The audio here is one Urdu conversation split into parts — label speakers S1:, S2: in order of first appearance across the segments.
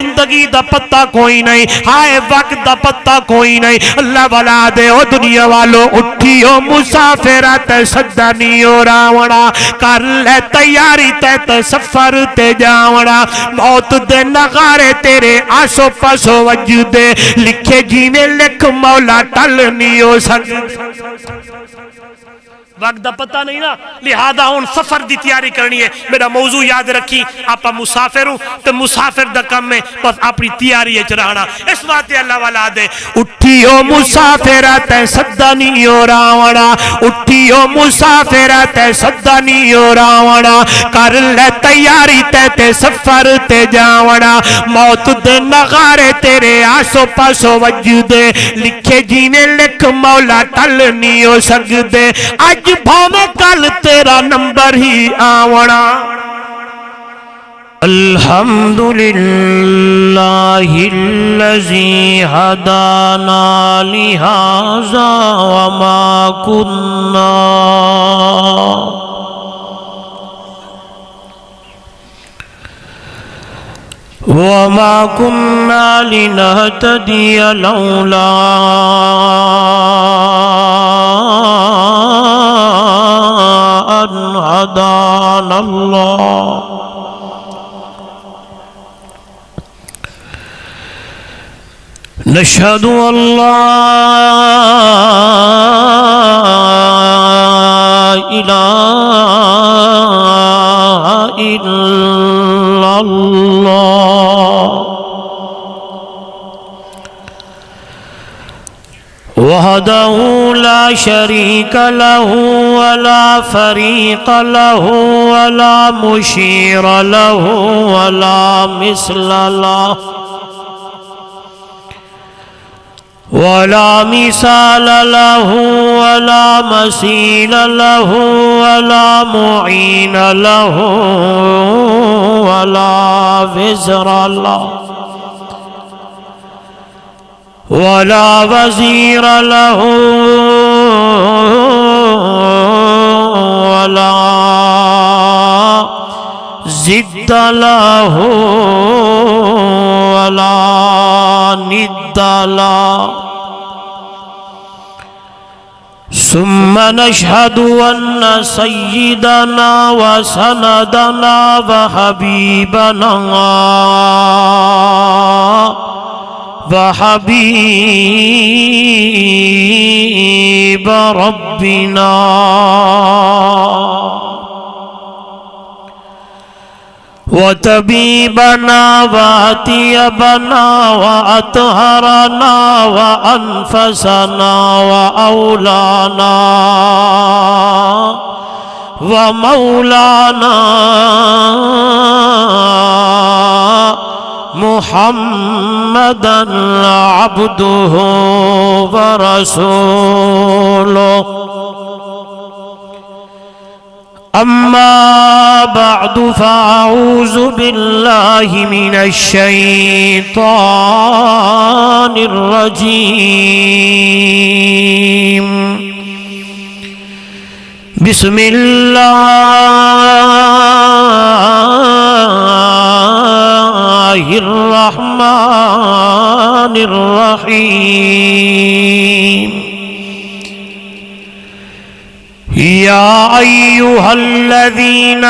S1: زندگی دا پتہ کوئی نہیں، ہائے وقت دا پتہ کوئی نہیں۔ اللہ والا دے او دنیا والو اٹھیو مسافرہ تے سدا نہیں ہو راونا، کر لے تیاری تے سفر تے جاونا، موت دے نغارے تیرے آسو پاسو وجدے، لکھے جیویں لکھ مولا ٹل نہیں ہو سکتے۔ وقت دا پتہ نہیں نا، لہذا ہون سفر دی تیاری کرنی ہے۔ میرا موضوع یاد رکھی، آپا مسافر ہوں تو مسافر دا کم میں بس اپنی تیاری ہے چرانا۔ اس بات اللہ والا دے اٹھیو مسافرات سدا نہیں ہو راونا، اٹھیو مسافرات سدا نہیں ہو راونا، کر لے تیاری تے سفر تے جاونا، موت دے نغارے تیرے آسو پاسو وجدے، لکھے جیویں لکھ مولا ٹل نہیں ہو سکتے۔ اج بھاویں کل تیرا نمبر ہی آونا۔ الحمدللہ الذی ہدانا لہذا وما كنا لنهتدي لولا أن هدانا الله نشهد أن لا إله إلا الله وحده لا شريك له ولا فريق له ولا مشير له ولا مثل له ولا مثال له ولا مثيل له ولا معين له ولا وزر له ولا وزير له ولا زد له ولا ند له ثم نشهد أن سيدنا وسندنا وحبيبنا وحبيب ربنا وطبيبنا وأطيبنا وأطهرنا وأنفسنا وأولانا ومولانا محمدا عبده ورسوله أما بعد فأعوذ بالله من الشيطان الرجيم بسم الله الرحمن الرحيم يا أيها الذين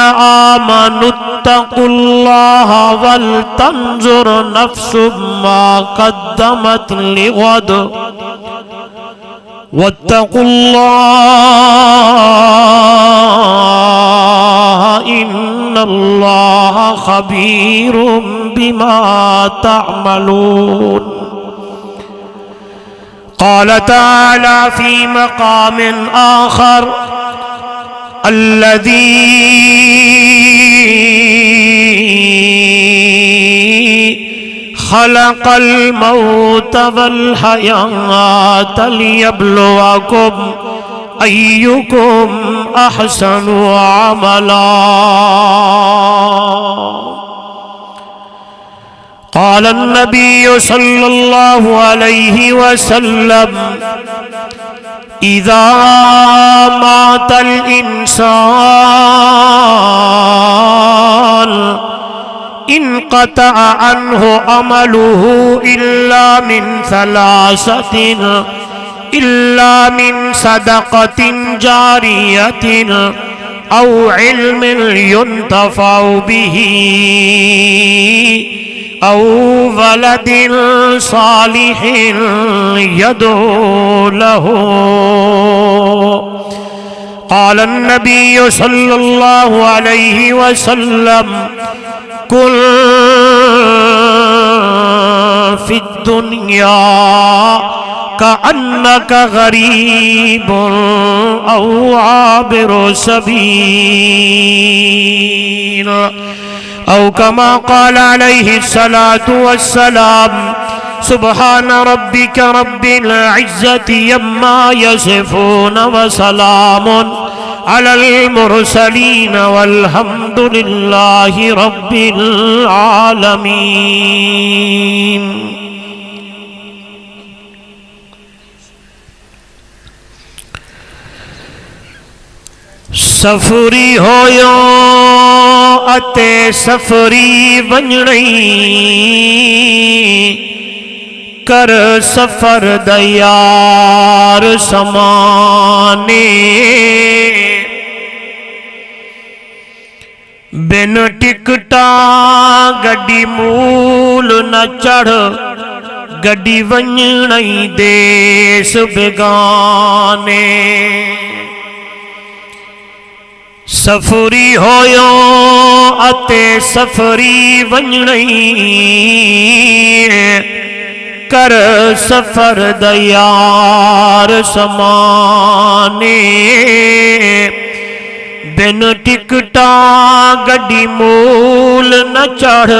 S1: آمنوا اتقوا الله ولتنظر نفس ما قدمت لغد واتقوا الله إن الله خبير بما تعملون قال تعالى في مقام آخر الذي خلق الموت والحياة ليبلوكم أيكم أحسن عملا قال النبي صلى الله عليه وسلم إذا مات الإنسان انقطع عنه عمله إلا من صدقة جارية أو علم ينتفع به أو ولد صالح يدعو له. قال النبي صلى الله عليه وسلم كن في الدنيا كأنك غريب أو عابر سبيل أو كما قال عليه الصلاة والسلام. سبحان ربك رب العزة عما يصفون وسلام على المرسلين والحمد لله رب العالمين. سفری ہویو اتے سفری ونجنئی کر سفر دیار سمانے بن ٹکٹا گڈی مول نہ چڑھ گڈی ونجنئی دیس بگانے. سفری ہویو اتے سفری ونجنئی کر سفر دیار سمانے بن ٹکٹا گڈی مول نہ چڑھ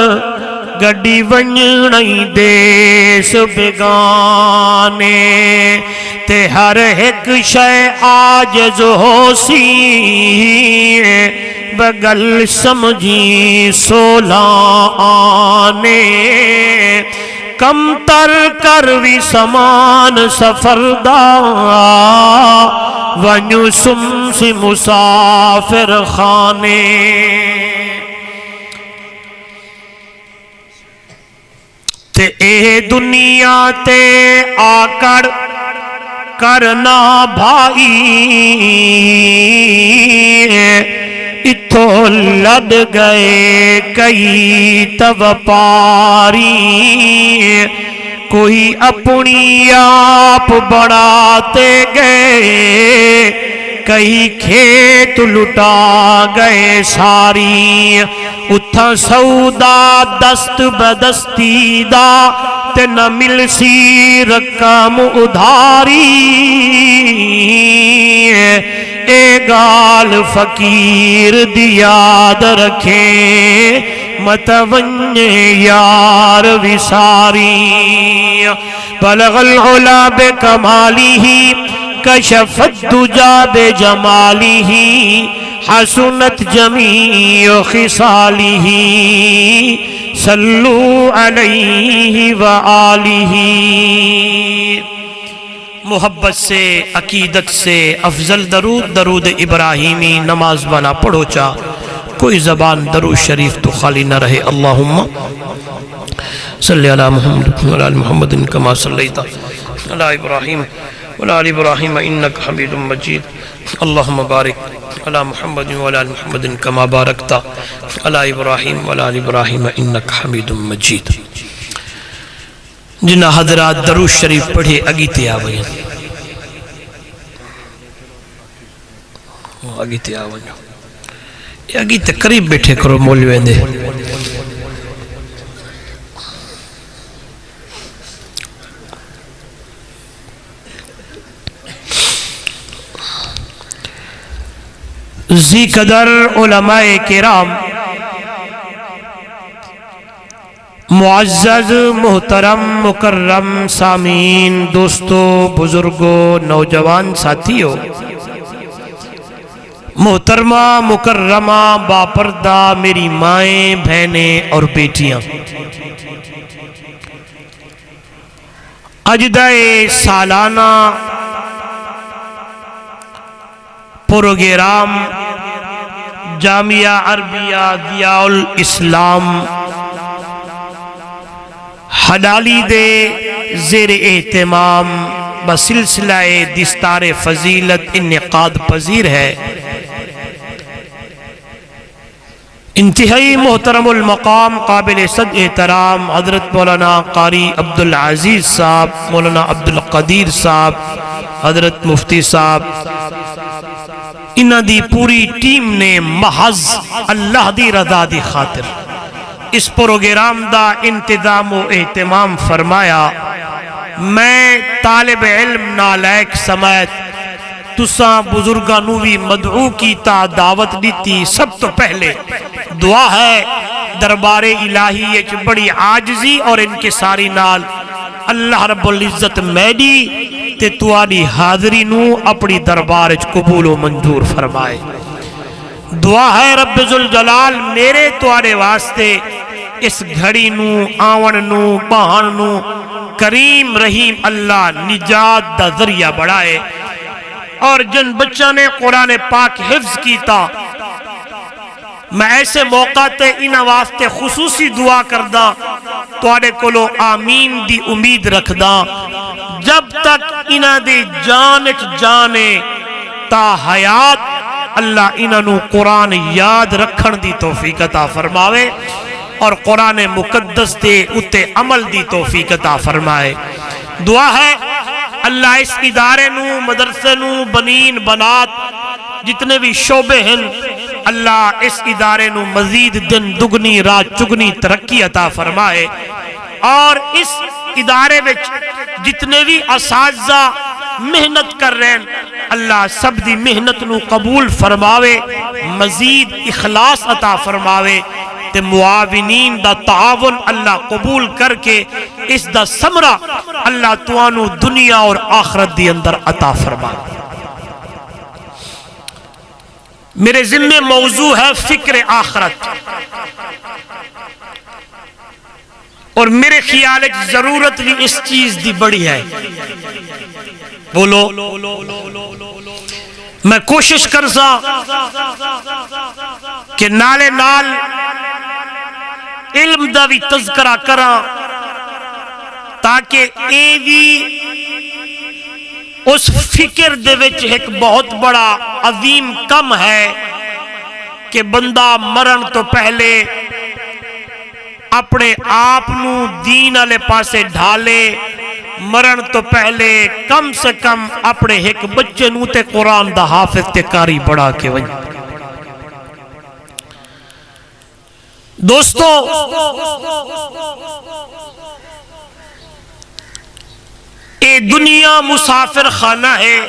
S1: گڈی ونجنئی دیس بگانے. تے ہر ایک شے عاجز ہو سی بگل سمجھی سولہ آنے. کم تر کر وی سامان سفر دا ونجو سمسی مسافر خانے. تے اے دنیا تے آکڑ کرنا بھائی اتھو لد گئے کئی تب پاری. کوئی اپنی آپ بڑھاتے گئے کئی کھیت لٹا گئے ساری. اتھا سودا دست بدستی دا تے نہ مل سی رقم ادھاری. اے گال فقیر دی یاد رکھیں مت ونجے یار وساری. بلغ العلا بکمالہ کشف الدجا بجمالہ حسنت جمیع خصالہ صلو علیہ وآلہ. محبت سے عقیدت سے افضل درود درود ابراہیمی نماز والا پڑھو چا کوئی زبان درود شریف تو خالی نہ رہے. اللہم صلی علی محمد وعلی آل محمد کما صلیت علی ابراہیم وعلی آل ابراہیم انک حمید مجید. اللہم بارک علی محمد وعلی آل محمد کما بارکت علی ابراہیم وعلی آل ابراہیم انک حمید مجید. جنہ حضرات درود شریف پڑھے اگیتے آوئیں اگیتے آوئیں یہ اگیتے قریب بیٹھے کرو مولوین دے. زی قدر علماء کرام معزز محترم مکرم سامعین دوستو بزرگو نوجوان ساتھیو محترمہ مکرمہ باپردہ میری مائیں بہنیں اور بیٹیاں اجدہ سالانہ پروگرام جامعہ عربیہ ضیاء الاسلام حلالی دے زیر اہتمام بسلسلہ دستار فضیلت انعقاد پذیر ہے۔ انتہائی محترم المقام قابل صد احترام حضرت مولانا قاری عبدالعزیز صاحب، مولانا عبدالقدیر صاحب، حضرت مفتی صاحب، انہ دی پوری ٹیم نے محض اللہ دی رضا دی خاطر اس پروگرام دا انتظام و اہتمام فرمایا۔ میں طالب علم نالائق سمیت تساں بزرگانوں بھی مدعو کی تا دعوت دیتی۔ سب تو پہلے دعا ہے دربار الہی ایک بڑی عاجزی اور انکساری نال اللہ رب العزت میڈی تے تواری حاضری نو اپنی دربار قبول و منظور فرمائے۔ دعا ہے رب ذوالجلال میرے توارے واسطے اس گھڑی نو آون نو بہن نو کریم رحیم اللہ نجات دا ذریعہ بڑھائے، اور جن بچہ نے قرآن پاک حفظ کیتا میں ایسے موقع تے انہ واسطے خصوصی دعا کردہ توڑے کلو آمین دی امید رکھدہ، جب تک انہ دی جانچ جانے تا حیات اللہ انہ نو قرآن یاد رکھن دی توفیق عطا فرماوے اور قرآن مقدس دے اتے عمل دی توفیق عطا فرمائے۔ دعا ہے اللہ اس ادارے نو مدرسے نو بنین بنات جتنے بھی شعبے ہیں اللہ اس ادارے نو مزید دن دگنی رات چگنی ترقی عطا فرمائے، اور اس ادارے وچ جتنے بھی اساتذہ محنت کر رہے ہیں اللہ سب دی محنت نو قبول فرماوے، مزید اخلاص عطا فرماوے تے معاونین دا تعاون اللہ قبول کر کے اس دا ثمرہ اللہ توانو دنیا اور آخرت دی اندر عطا فرمائے۔ میرے ذمہ موضوع ہے فکر آخرت، اور میرے خیال ضرورت بھی اس چیز دی بڑی ہے۔ بولو میں کوشش کرسا کہ نالے نال علم دا بھی تذکرہ کرا تاکہ اے بھی اس فکر دے وچ ایک بہت بڑا عظیم کم ہے کہ بندہ مرن تو پہلے اپنے آپ نو دین والے پاسے ڈھالے، مرن تو پہلے کم سے کم اپنے ایک بچے نو تے قرآن دا حافظ تے قاری بڑھا کے ونجے۔ دوستو اے دنیا مسافر خانہ ہے،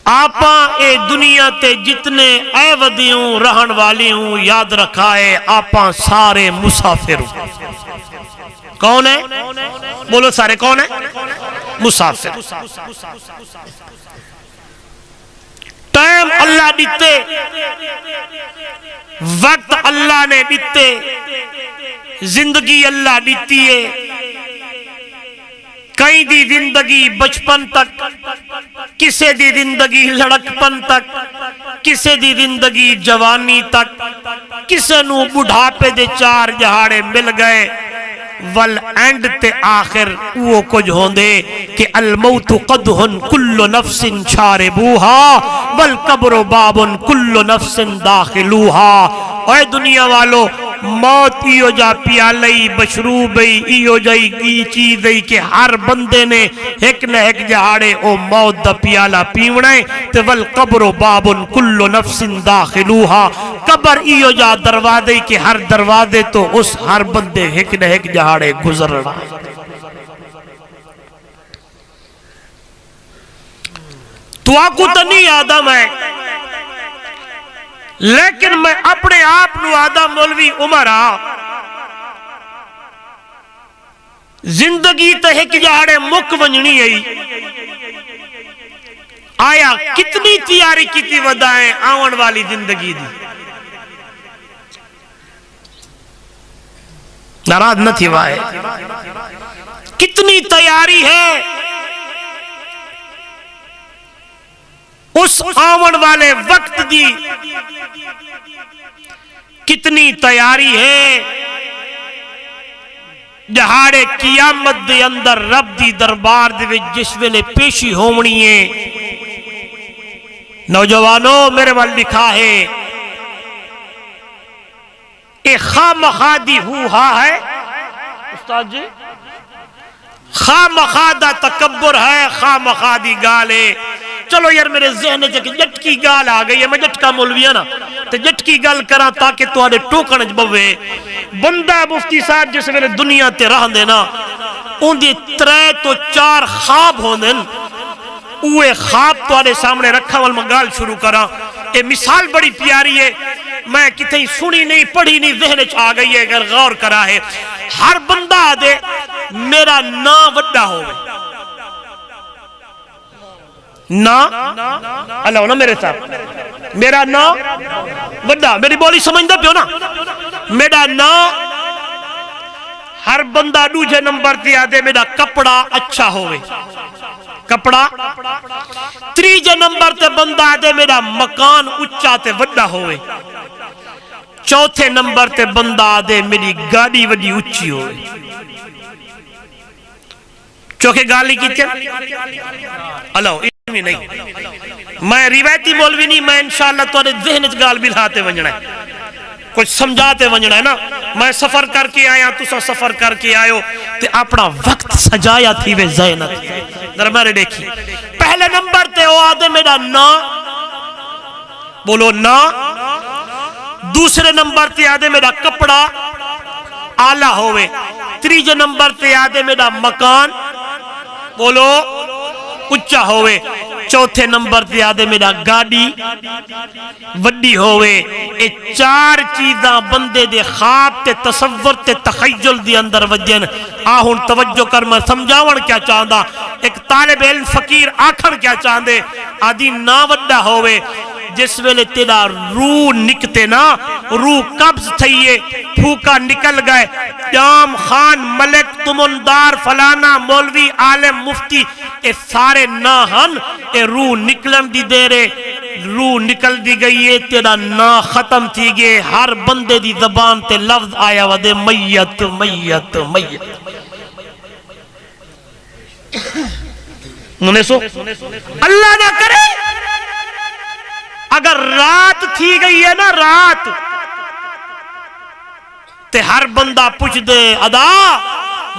S1: آپاں اے دنیا تے جتنے اے ودیوں رہن والی ہوں یاد رکھا ہے آپاں سارے مسافر ہوں۔ کون ہے؟ بولو سارے کون ہے؟ مسافر۔ ٹائم اللہ دیتے، وقت اللہ نے دیتے، زندگی اللہ دیتی ہے۔ کئی دی زندگی بچپن تک، کسے دی زندگی لڑکپن تک، کسے دی زندگی جوانی تک، کسے نو بڑھاپے دے چار جہاڑے مل گئے، والینڈ تے آخر وہ کچھ ہوندے کہ الموت قدہن کل نفس شاربوہا والقبر بابن کل نفس داخلوہا۔ اے دنیا والو موت ایو جا پیالئی بشروبئی ایو جائی کی چیزئی کہ ہر بندے نے ایک نہ ایک جہاڑے او موت دا پیالہ پیونے تے والقبر بابن کل نفس داخلوہا۔ قبر ایو جا دروازے کہ ہر دروازے تو اس ہر بندے ایک نہ ایک جہاڑے گزر رہا۔ تو آکو تنی آدم ہے، لیکن میں اپنے آپ نو آدم مولوی عمرہ زندگی تے ایک جہاڑے مک ونجنی ہے، آیا کتنی تیاری کیتی ودائیں آون والی زندگی دی؟ ناراض نہ تھی وائے، کتنی تیاری ہے؟ اس آون والے وقت دی کتنی تیاری ہے جہاڑے قیامت دے اندر رب دی دربار دے وچ جس ویلے پیشی ہونی ہے نوجوانوں میرے وال لکھا ہے اے خامخادی ہوا ہے استاد جی خامخادہ تکبر ہے خامخادی گال ہے چلو یار میرے ذہن چکے جٹکی گال آ گئی ہے میں جٹکا مولوی ہے نا تو جٹکی گال کرا تاکہ تو آڑے ٹوکن بوے بندہ مفتی صاحب جس ویلے دنیا تے رہ دینا ان دی 3 تو 4 خواب ہوندے اوے خواب تو آڑے سامنے رکھا والمگال شروع کرا اے مثال بڑی پیاری ہے میں کتنی سنی نہیں پڑھی نہیں ذہن آ گئی ہے اگر غور کرا ہے ہر بندہ دے میرا نا وڈا ہوئے نا اللہ ہونا میرے صاحب میرا نا وڈا میری بولی سمجھتا پیو نا میرا نا ہر بندہ دوجہ نمبر دیا دے میرا کپڑا اچھا ہوئے کپڑا تریجہ نمبر تے بندہ دے میرا مکان اچھا تے وڈا ہوئے چوتھے نمبر تے بندہ دے میری گاڑی وڈی اچھی ہوئے چوکے گالی کی تھے اللہ علمی نہیں میں روایتی مولوی نہیں میں انشاءاللہ توڑے ذہن گال بلھاتے ونجنا ہے کچھ سمجھاتے ونجنا ہے نا میں سفر کر کے آیا تو سا سفر کر کے آئے ہو تے اپنا وقت سجایا تھی وے زینت در میرے دیکھی پہلے نمبر تے وہ آدھے میرا نا بولو نا دوسرے نمبر تے آدھے میرا کپڑا آلہ ہوئے تریجے نمبر تے آدھے میرا مکان بولو اچھا ہوئے چوتھے نمبر تے آدھے میرا گاڑی وڈی ہوئے اے 4 چیزاں بندے دے خواب تے تصور تے تخیل دی اندر وجن آہن توجہ کر میں سمجھاون کیا چاہندہ ایک طالب علم فقیر آکھن کیا چاہندے آدھی نا وڈا ہوئے جس ویلے تیرا روح نکتے نا روح قبض تھئیے پھوکا نکل گئے جام خان ملک تمندار فلانا مولوی عالم مفتی اے سارے نا ہن اے روح نکلن دی دیرے روح نکل دی گئی ہے تیرا نا ختم تھی گئے ہر بندے دی زبان تے لفظ آیا ودے میت میت میت انہیں سو اللہ نہ کرے اگر رات تھی گئی ہے نا رات تے ہر بندہ پوچھ دے ادا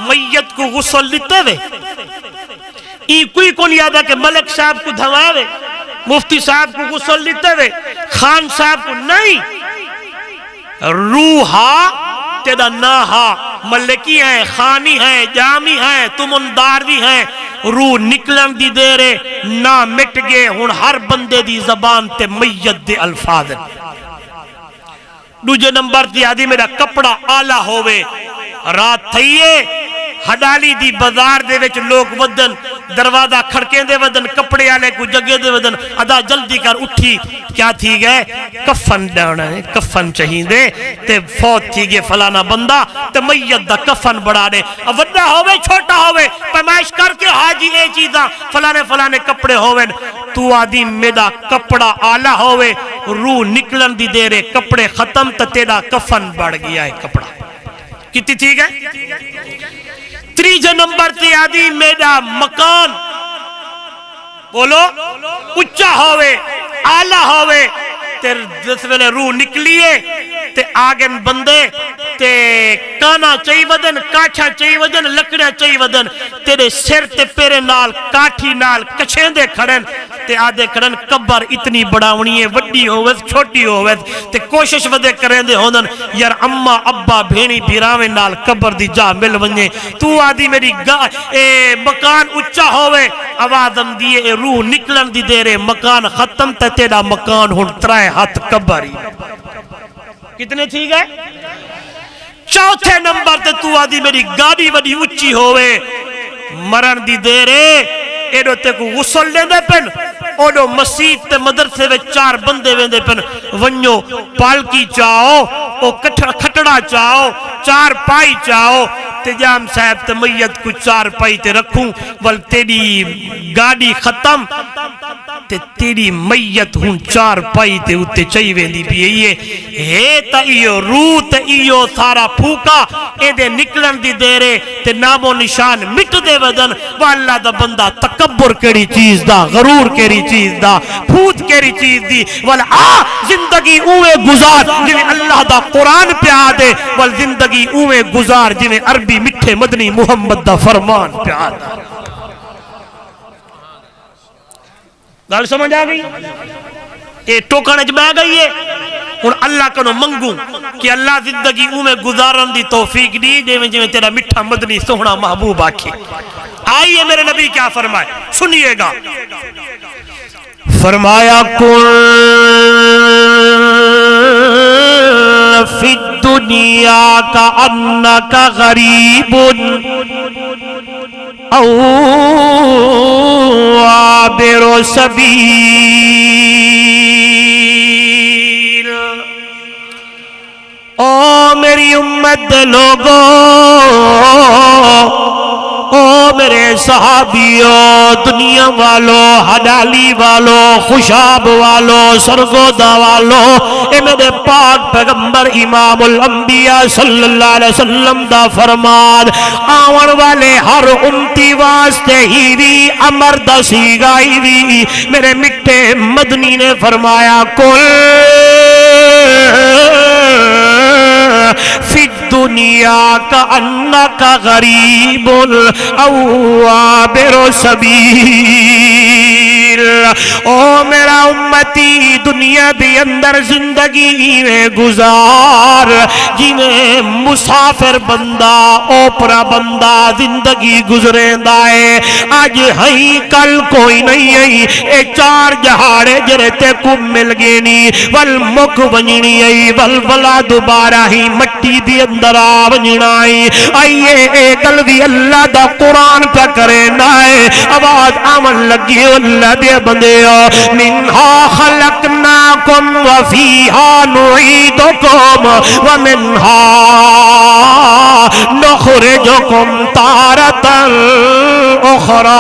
S1: میت کو غسل لیتے وے کوئی کون یاد ہے کہ ملک صاحب کو دھوائے وے مفتی صاحب کو غسل لیتے وے خان صاحب کو نہیں روحا تیرا ناہا ملکی ہیں خانی ہیں جامی ہیں تمنداری ہیں روح نکلن دی دیرے نا مٹ گئے ہون ہر بندے دی زبان تے میت دے الفاظ دوجہ نمبر تی آدھی میرا کپڑا آلہ ہوئے رات تھئیے ہڈالی دی بازار دے وچ لوگ ودن دروازہ کھڑکیں دے ودن کپڑے آلے کو جگہ دے ودن ادا جلدی کر اٹھی کیا تھی گئے کفن ڈانا ہے کفن چاہیے دے تے فوت تھی گئے فلانا بندہ تے میت دا کفن بڑھا دے وڈا ہوئے چھوٹا ہوئے پیمائش کر کے حاجی اے چیزاں فلانے فلانے کپڑے ہوئے تو آدھی میرا کپڑا آلہ ہوئے روح نکلن دی دے رے کپڑے ختم تا تیرا کفن بڑھ گیا ہے کپڑا کتنی تھی گئے تریجہ نمبر تی آدھی میرا مکان بولو اچھا ہوئے آلہ ہوئے تیر جس ویلے روح نکلیے تے آگن بندے تے کانا چاہی ودن کاٹھا چاہی ودن لکڑیاں چاہی ودن تیرے سر تے پیرے نال کاٹھی نال کچھیں دے کھڑن تے آدھے کھڑن قبر اتنی بڑاونی ہے وڈی ہوئے چھوٹی ہوئے تے کوشش ودے کریں دے ہوندن یار اممہ اببا بھینی بھیراویں نال قبر دی جا مل ونجے تو آدھی میری مکان اچھا ہوئے آوازم دیئے روح نکلن دی دے مکان ختم تے تیرا مکان ہن ترائے ہاتھ قبری کتنے تھی گئے چوتھے نمبر تے تو آدھی میری گاڑی وڈی اچھی ہوئے مرن دی دیرے ایڈو تے کو غسل لے دے پن اوڈو مسیح تے مدرسے وے 4 بندے وے دے پن ونیو پالکی چاہو او کھٹڑا چاہو 4 پائی چاہو تے جام صاحب تے میت کو 4 پائی تے رکھوں ول تیری گاڑی ختم تے تیری میت ہون چار پائی تے اتے چاہی ویندی بھی ہے تا ایو روح تے ایو سارا پھوکا اے دے نکلن دی دیرے تے نام و نشان مٹ دے ودن واللہ دا بندہ تکبر کیڑی چیز دا غرور کیڑی چیز دا پھوت کیڑی چیز دی والا زندگی اوے گزار جنہیں اللہ دا قرآن پہ آدے وال زندگی اوے گزار جنہیں عربی مٹھے مدنی محمد دا فرمان پہ آدھا گال سمجھ آگئی اے ٹوکن اجمع گئی ہے اور اللہ کنو منگوں کہ اللہ زندگی اوے گزارن دی توفیق دی جنہیں تیرا مٹھا مدنی سونا محبوب آکھے آئیے میرے نبی کیا فرمائے سنیے گا فرمایا کن فی الدنیا کا انکا غریب او عابر سبیل او میری امت لوگو او میرے صحابیوں دنیا والو حلالی والو خوشاب والو سرگودا والو اے میرے پاک پیغمبر امام الانبیاء صلی اللہ علیہ وسلم دا فرمان آون والے ہر امتی واسطے ہی بھی امر دا سیگائی بھی میرے مٹھے مدنی نے فرمایا کل فی الدنیا کا انکا غریب او عابر سبیل او میرا امتی دنیا دی اندر زندگی میں گزار جنہیں مسافر بندہ اوپرا بندہ زندگی گزرے دائے آج ہی کل کوئی نہیں ہے اے چار جہاڑے جرتے کو مل گینی والمک ونجنی ہے والولا دوبارہ ہی مٹی دی اندر آونجنائی آئیے اے قلبی اللہ دا قرآن پہ کرے نائے آواز آمن لگی اللہ دے بندے منہا خلقناکم وفیہا نعیدکم ومنہا نخرجکم تارتا اخرى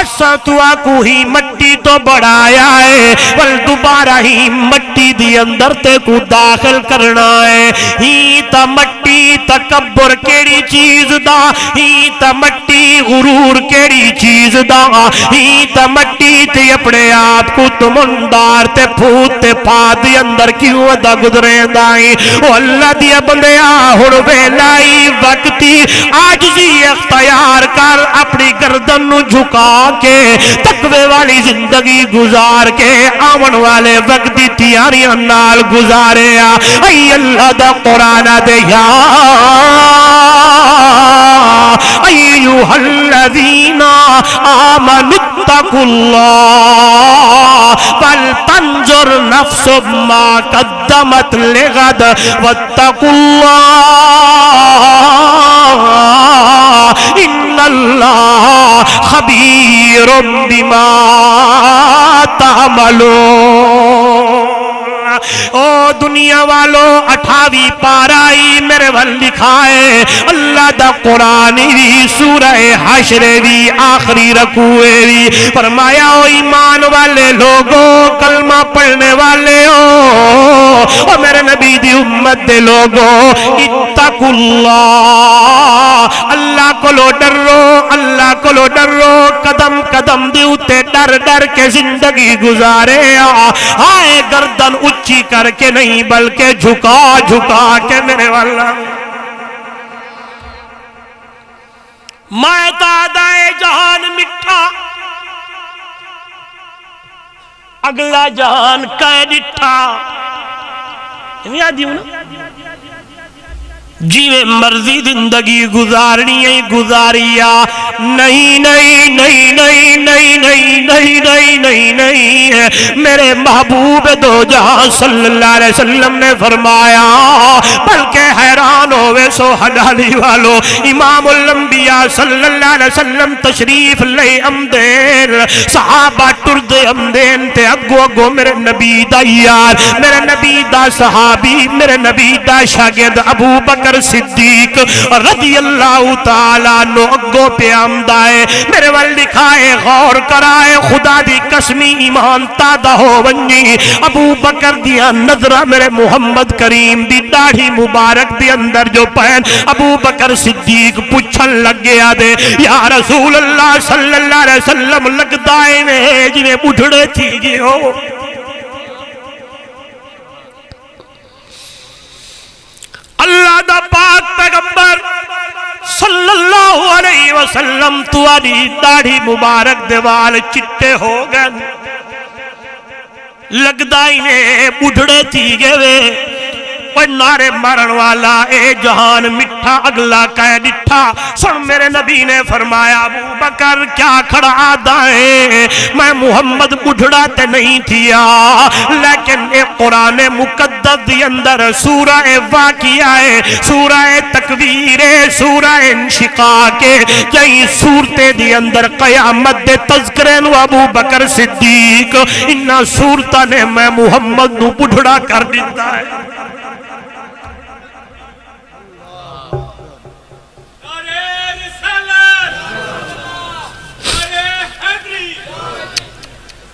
S1: اسا تو آکو ہی مٹی تو بڑھایا ہے ول دوبارہ ہی مٹی دی اندر تے کو داخل کرنا ہے ہی تا مٹی تکبر کیڑی چیز دا ہی تا مٹی غرور کیڑی چیز دا ہی تا مٹی تے اپنے آپ کو تمندار تے پھوت تے پا دی اندر کیوں دا گزرے دائی او اللہ دی بندے آہڑ ویلائی وقتی آجزی اختیار کر اپنی گردن نو جھکا کے تقوی والی زندگی گزار کے آمن والے وقت دی تیاریاں نال گزارے ای اللہ دا قرآن دے یا ایوہ الذین آمنوا اتقوا اللہ فلتنظر نفس ما قدمت لغد واتقوا اللہ ان اللہ خبیر بما تعملون او دنیا والو 28 پارائی میرے ول لکھائے اللہ دا قرآنی بھی سورہ حشر بھی آخری رکوے بھی فرمایا او ایمان والے لوگوں کلمہ پڑھنے والے او میرے نبی دی امت دے لوگوں اتقوا اللہ اللہ کو لو ڈرو اللہ کو لو ڈرو قدم قدم دیوتے ڈر ڈر کے زندگی گزارے آئے گردن اچھی کر کے نہیں بلکہ جھکا جھکا کے میرے والا میں تادائے جہان مٹھا اگلا جہان کائے ڈٹھا یاد ہوں نا جیوے مرضی زندگی گزارنی ہے گزاریا نہیں نہیں نہیں نہیں نہیں نہیں نہیں نہیں نہیں نہیں میرے محبوب دو جہاں صلی اللہ علیہ وسلم نے فرمایا بلکہ حیران ہوئے سو حلالی والو امام الانبیاء صلی اللہ علیہ وسلم تشریف لے امدین صحابہ ٹرد امدین تے اگو اگو میرے نبی دا یار میرے نبی دا صحابی میرے نبی دا شاگرد ابو بکر بکر صدیق رضی اللہ تعالیٰ عنہ اگو پہ آمدائے میرے وال لکھائے غور کرائے خدا دی قسمی ایمان تادہ ہو ونجی ابو بکر دیا نظرہ میرے محمد کریم دی داڑھی مبارک دی اندر جو پہن ابو بکر صدیق پوچھن لگ گیا دے یا رسول اللہ صلی اللہ علیہ وسلم لگدائے میں جنہیں بڑھڑے تھی گئے ہو اللہ دا پاک پیغمبر صلی اللہ علیہ وسلم تواری داڑھی مبارک دیوال چٹے ہو گئے لگدائی نے بڑھڑے تھی گئے نارے مرن والا اے جہان مٹھا اگلا کہہ ڈٹھا سن میرے نبی نے فرمایا ابو بکر کیا کھڑا دائیں میں محمد بڑھڑا تے نہیں تھیا لیکن اے قرآن مقدس دی اندر سورہ واقعہ ہے سورہ تکویر سورہ انشقاق جئی صورتے دی اندر قیامت دے تذکرے نو ابو بکر صدیق انہا صورتہ نے میں محمد نو بڑھڑا کر دیتا ہے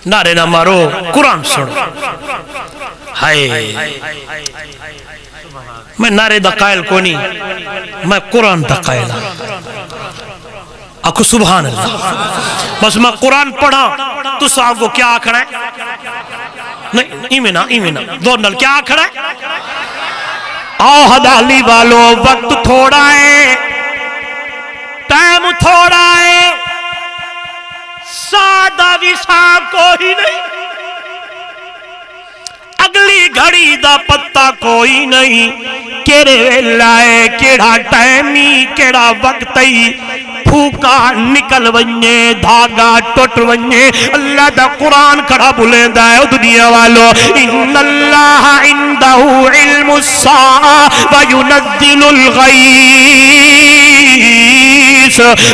S1: نعرے نہ مارو قرآن سنو ہائے میں نعرے دا قائل کو نہیں میں قرآن دا قائل اکھو سبحان اللہ بس میں قرآن پڑھا تو صاحب کو کیا آکھڑا ہے نہیں ایمینا دور نل کیا آکھڑا ہے آؤ حدالی والو وقت تھوڑا ہے ٹائم تھوڑا ہے سادہ ویسا کوئی نہیں اگلی گھڑی دا پتہ کوئی نہیں کیڑے ویلائے کیڑا ٹائمی کیڑا وقتی پھوکا نکل ونجے دھاگا ٹوٹ ونجے اللہ دا قرآن کھڑا بلے دائے دنیا والو ان اللہ عندہو علم الساعة وینزل الغیث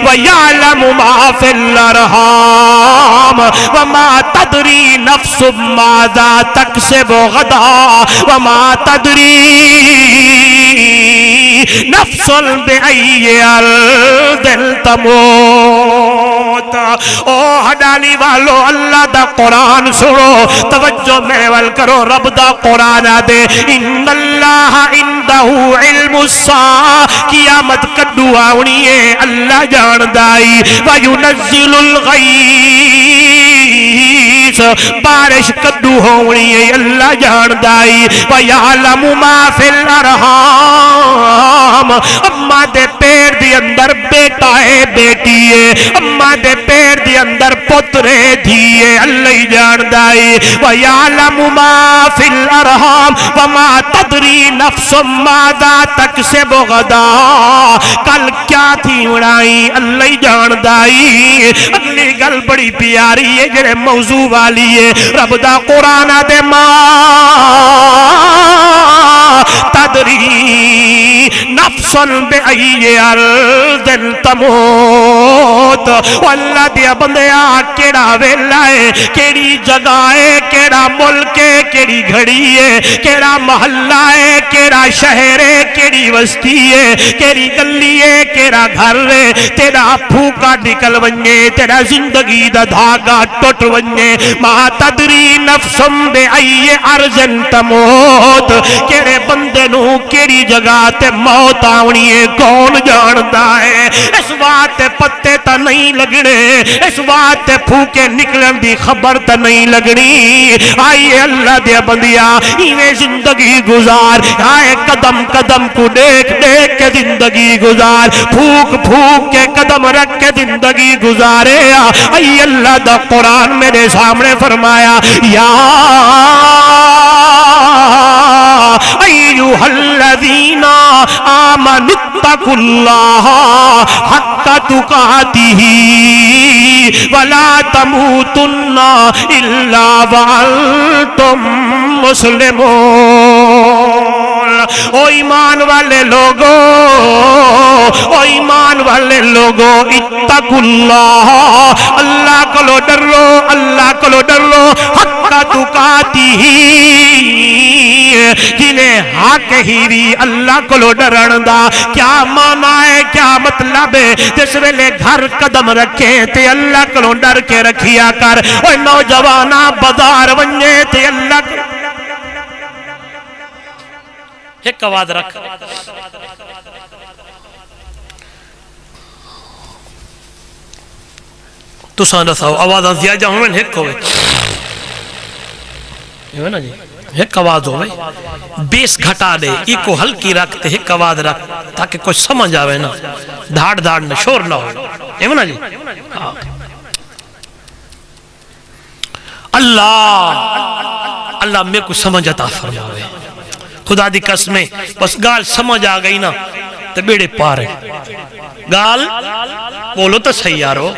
S1: ویعلم ما فی الارحام وما تدری نفس ماذا تکسب غدا وما تدری نفس بأی ارض تموت او ہڈالی والو اللہ دا قرآن سنو توجہ محول کرو رب دا قرآن دے ان اللہ عندہو علم الساعة قیامت کڈو آونی ہے اللہ جان دائی وینزل الغیث بارش کڈو ہونی ہے اللہ جان دائی ویعلم ما فی الارحام اماں دے پیر دی اندر بیٹا ہے بیٹی ہے اماں دے پیر دی اندر پترے دھیے اللہ جان دائی ویعلم ما فی الارحام وما تدری نفس ماذا تکسب غدا کل کیا تھی اڑائی اللہ جان دائی اگلی گل بڑی پیاری ہے جڑے موضوع والی ہے رب دا قرآن دے ما تدری نفس بأی ارض تموت واللہ دیا بندیا کیڑا ویلا ہے کیڑی جگہ ہے کیڑا ملک ہے کیڑی گھڑی ہے کیڑا محلہ ہے کیڑا شہر ہے کیڑی وسطی ہے کیڑی گلی ہے کیڑا گھر ہے تیرا پھوکا نکل ونجے تیرا زندگی دا دھاگا ٹوٹ ونجے ما تدری نفس بأی ارض تموت کیڑے بندے نو کیڑی جگہ تے موت آونی ہے کون جاندا ہے اس بات تے پتے تا نہیں لگنے اس بات تے پھوکے نکلن دی خبر تا نہیں لگنی آئیے اللہ دے بندیا ایویں زندگی گزار آئے قدم قدم کو دیکھ دیکھ کے زندگی گزار پھوک پھوک کے قدم رکھ کے زندگی گزارے آئیے اللہ دا قرآن میرے سامنے فرمایا یا ایوہ الذین آمنوا اتقوا اللہ حق تقاتہ ولا تموتن الا وانتم مسلمون او ایمان والے لوگو، او ایمان والے لوگو، اتقوا اللہ، اللہ کو ڈرو، اللہ کو ڈرو، حق تقاتی جنہیں حق ہیری اللہ کو ڈرن دا کیا مانا ہے، کیا مطلب ہے؟ جس ویلے گھر قدم رکھے تے اللہ کو ڈر کے رکھیا کر، اوہ نوجوانا بازار ونجے تے اللہ کو ایک آواز رکھ، تو ساندہ ساو آوازاں زیادہ ہوئے ایک ہوئے یہ نا جی ایک آواز ہوئے بیس گھٹا دے ایک کو ہلکی رکھتے ایک آواز رکھ تاکہ کوئی سمجھ آوے نا، دھاڑ دھاڑ نہ شور نہ ہو، یہ نا جی اللہ میں کو سمجھ عطا فرماوے، خدا دی قسمیں بس گال سمجھ آ گئی نا تو بیڑے پارے، گال بولو تو صحیح یارو،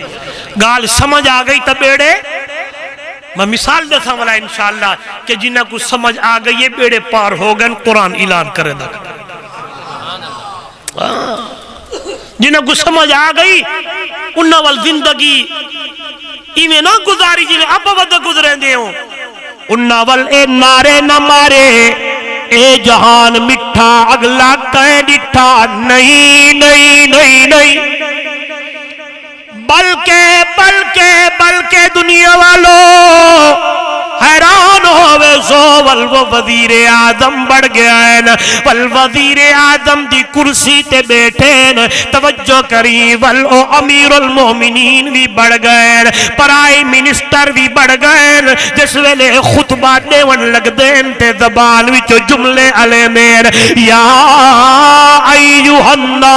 S1: گال سمجھ آ گئی تو بیڑے، میں مثال دیتا ہوں انشاءاللہ کہ جنہ کو سمجھ آ گئی یہ بیڑے پار ہو گئے، قرآن اعلان کرے دا، جنہ کو سمجھ آ گئی انہا وال زندگی ایمیں نہ گزاری جنہیں اب ود گزریں دے ہوں، انہا وال اے نارے نہ مارے، اے جہان مٹھا اگلا کہیں ڈٹھا، نہیں نہیں نہیں نہیں، بلکہ دنیا والوں حیران ہوئے سو والو وزیر اعظم بڑھ گیا ہے نا، والوزیر اعظم دی کرسی تے بیٹھے نا، توجہ کری، والو امیر المومنین بھی بڑھ گئے نا، پرائم منسٹر بھی بڑھ گئے نا، جس ویلے خطبہ دیون لگ دین تے زبان وچو جملے علی میر، یا ایوہ الناس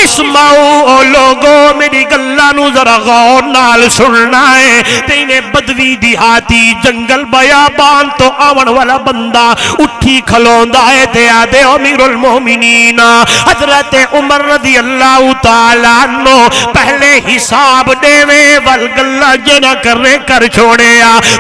S1: اسمعو، لوگوں میری گلانو ذرا غور نال سننا ہے، تینے بدوی دیہاتی جنگل بیابان تو آون والا بندہ اٹھی کھلوندا ہے تے آدھے امیر المومنین حضرت عمر رضی اللہ تعالیٰ عنہ پہلے حساب دیوے والگلہ جنہ کرنے کر چھوڑے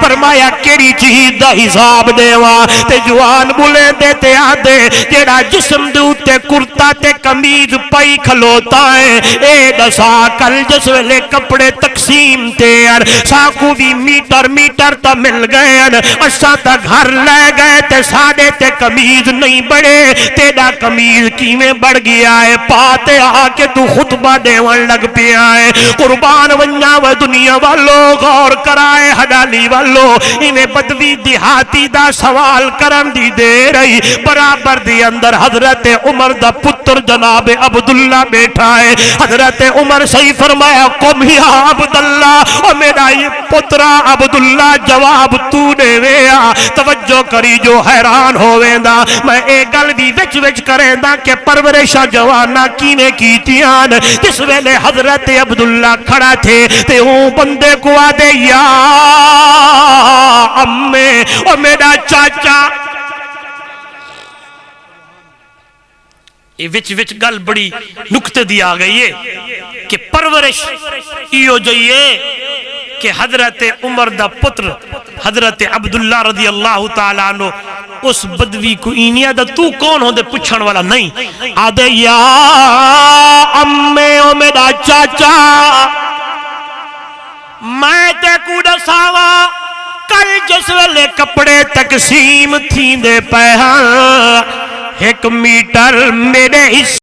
S1: فرمایا کیری چیز دا حساب دیوا تے جوان بولے دیتے آدھے جیڑا جسم دوتے کرتا تے کمیز پائی کھلوتا ہے، اے دسا کل جس ویلے کپڑے تقسیم تیر ساکو بھی میٹر تا مل گئے، اشا تا گھر لے گئے تے ساڑے تے کمیز نہیں بڑے، تیڑا کمیز کیویں بڑھ گیا ہے، پاتے آکے تو خطبہ دیوان لگ پیا ہے، قربان ونیا و دنیا والو غور کرائے حڈالی والو، انہیں بدوی دیہاتی دا سوال کرن دی دے رہی، برابر دی اندر حضرت عمر دا پتر جناب عبداللہ بیٹھا ہے، حضرت عمر صحیح فرمایا قم یا عبداللہ، اور میرا یہ پترہ عبداللہ جواب تو نے ویا، توجہ کری جو حیران ہوئے دا، میں ایک گل بھی وچ کریں دا کہ پرورشہ جوانا کینے کیتیان، جس ویلے حضرت عبداللہ کھڑا تھے تے ہوں بندے کو آدھے یا امّے، اور میرا چاچا، یہ وچ گل بڑی نکتے دی آگئی ہے کہ پرورش ایو جائیے کہ حضرت عمر دا پتر حضرت عبداللہ رضی اللہ تعالیٰ عنہ اس بدوی کو اینیا دا تو کون ہو دے پچھن والا نہیں، آدھے یا امّے او میرا چاچا، میں تے کوڑا ساوا کل جس ویلے کپڑے تقسیم تھی دے پہاں، ایک میٹر میرے